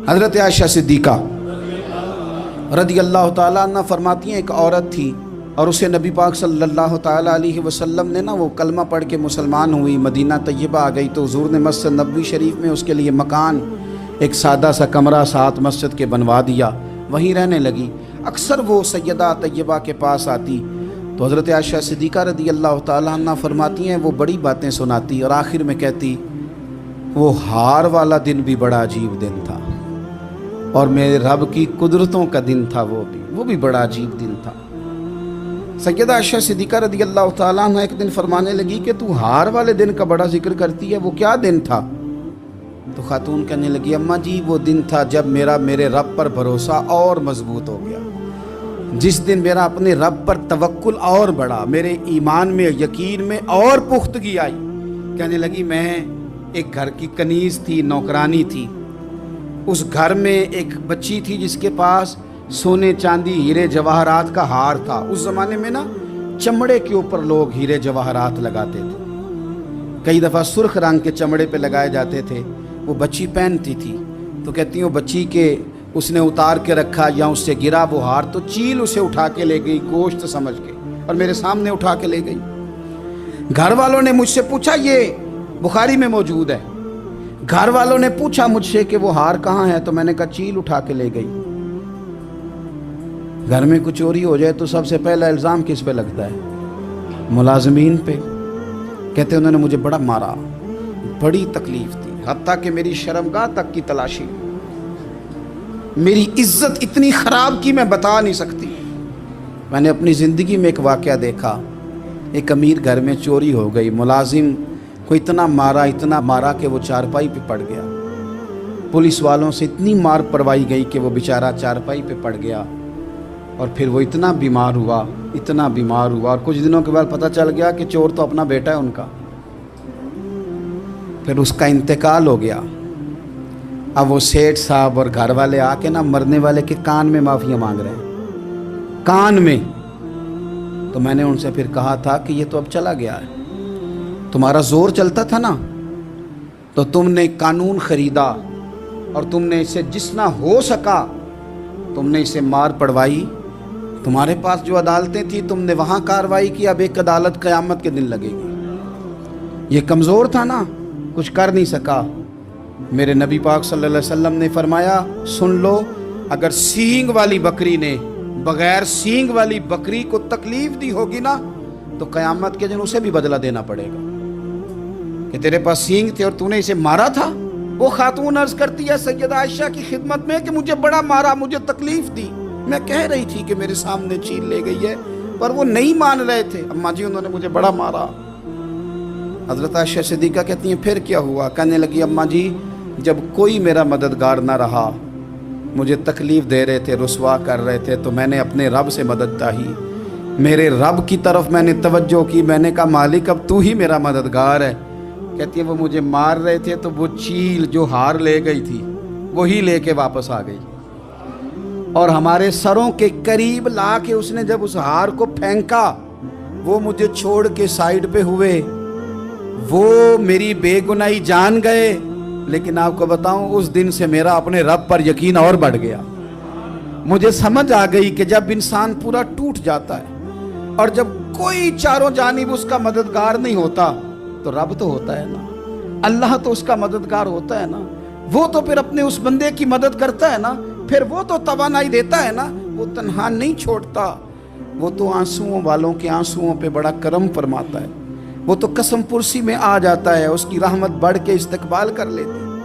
حضرت عائشہ صدیقہ رضی اللہ تعالیٰ عنہ فرماتی ہیں ایک عورت تھی اور اسے نبی پاک صلی اللہ تعالیٰ علیہ وسلم نے وہ کلمہ پڑھ کے مسلمان ہوئی، مدینہ طیبہ آ گئی تو حضور نے مسجد نبوی شریف میں اس کے لیے مکان، ایک سادہ سا کمرہ ساتھ مسجد کے بنوا دیا، وہیں رہنے لگی۔ اکثر وہ سیدہ طیبہ کے پاس آتی تو حضرت عائشہ صدیقہ رضی اللہ تعالیٰ عنہ فرماتی ہیں وہ بڑی باتیں سناتی اور آخر میں کہتی وہ ہار والا دن بھی بڑا عجیب دن تھا اور میرے رب کی قدرتوں کا دن تھا، وہ بھی بڑا عجیب دن تھا۔ سیدہ عائشہ صدیقہ رضی اللہ تعالیٰ عنہ ایک دن فرمانے لگی کہ تو ہار والے دن کا بڑا ذکر کرتی ہے، وہ کیا دن تھا؟ تو خاتون کہنے لگی اماں جی وہ دن تھا جب میرے رب پر بھروسہ اور مضبوط ہو گیا، جس دن میرا اپنے رب پر توکل اور بڑھا، میرے ایمان میں یقین میں اور پختگی آئی۔ کہنے لگی میں ایک گھر کی کنیز تھی، نوکرانی تھی، اس گھر میں ایک بچی تھی جس کے پاس سونے چاندی ہیرے جواہرات کا ہار تھا۔ اس زمانے میں چمڑے کے اوپر لوگ ہیرے جواہرات لگاتے تھے، کئی دفعہ سرخ رنگ کے چمڑے پہ لگائے جاتے تھے، وہ بچی پہنتی تھی تو کہتی ہوں بچی کے اس نے اتار کے رکھا یا اس سے گرا وہ ہار تو چیل اسے اٹھا کے لے گئی گوشت سمجھ کے اور میرے سامنے اٹھا کے لے گئی۔ گھر والوں نے مجھ سے پوچھا، یہ بخاری میں موجود ہے، گھر والوں نے پوچھا مجھ سے کہ وہ ہار کہاں ہے تو میں نے کہا چیل اٹھا کے لے گئی۔ گھر میں کچھ چوری ہو جائے تو سب سے پہلا الزام کس پہ لگتا ہے؟ ملازمین پہ۔ کہتے انہوں نے مجھے بڑا مارا، بڑی تکلیف تھی، حتیٰ کہ میری شرمگاہ تک کی تلاشی، میری عزت اتنی خراب کی میں بتا نہیں سکتی۔ میں نے اپنی زندگی میں ایک واقعہ دیکھا، ایک امیر گھر میں چوری ہو گئی، ملازم کو اتنا مارا کہ وہ چارپائی پہ پڑ گیا، پولیس والوں سے اتنی مار پروائی گئی کہ وہ بیچارہ چارپائی پہ پڑ گیا اور پھر وہ اتنا بیمار ہوا اور کچھ دنوں کے بعد پتہ چل گیا کہ چور تو اپنا بیٹا ہے ان کا، پھر اس کا انتقال ہو گیا۔ اب وہ سیٹھ صاحب اور گھر والے آ کے مرنے والے کے کان میں معافی مانگ رہے ہیں، کان میں۔ تو میں نے ان سے پھر کہا تھا کہ یہ تو اب چلا گیا ہے، تمہارا زور چلتا تھا نا تو تم نے قانون خریدا اور تم نے اسے جتنا ہو سکا تم نے اسے مار پڑوائی، تمہارے پاس جو عدالتیں تھیں تم نے وہاں کارروائی کی، اب ایک عدالت قیامت کے دن لگے گی۔ یہ کمزور تھا نا، کچھ کر نہیں سکا۔ میرے نبی پاک صلی اللہ علیہ وسلم نے فرمایا سن لو، اگر سینگ والی بکری نے بغیر سینگ والی بکری کو تکلیف دی ہوگی نا تو قیامت کے دن اسے بھی بدلہ دینا پڑے گا کہ تیرے پاس سینگ تھے اور تو نے اسے مارا تھا۔ وہ خاتون عرض کرتی ہے سیدہ عائشہ کی خدمت میں کہ مجھے بڑا مارا، مجھے تکلیف دی، میں کہہ رہی تھی کہ میرے سامنے چیل لے گئی ہے پر وہ نہیں مان رہے تھے، اماں جی انہوں نے مجھے بڑا مارا۔ حضرت عائشہ صدیقہ کہتی ہیں پھر کیا ہوا؟ کہنے لگی اماں جی جب کوئی میرا مددگار نہ رہا، مجھے تکلیف دے رہے تھے، رسوا کر رہے تھے، تو میں نے اپنے رب سے مدد چاہی، میرے رب کی طرف میں نے توجہ کی، میں نے کہا مالک اب تو ہی میرا مددگار ہے۔ کہتی ہے وہ مجھے مار رہے تھے تو وہ چیل جو ہار لے گئی تھی وہی لے کے واپس آ گئی اور ہمارے سروں کے قریب لا کے اس نے جب اس ہار کو پھینکا وہ مجھے چھوڑ کے سائیڈ پہ ہوئے، وہ میری بے گناہی جان گئے، لیکن آپ کو بتاؤں اس دن سے میرا اپنے رب پر یقین اور بڑھ گیا۔ مجھے سمجھ آ گئی کہ جب انسان پورا ٹوٹ جاتا ہے اور جب کوئی چاروں جانب اس کا مددگار نہیں ہوتا تو رب تو ہوتا ہے نا، اللہ تو اس کا مددگار ہوتا ہے نا، وہ تو پھر اپنے اس بندے کی مدد کرتا ہے نا، پھر وہ تو توانائی دیتا ہے نا، وہ تنہا نہیں چھوڑتا، وہ تو آنسوؤں والوں کے آنسوؤں پہ بڑا کرم فرماتا ہے، وہ تو قسم پرسی میں آ جاتا ہے، اس کی رحمت بڑھ کے استقبال کر لیتی ہے۔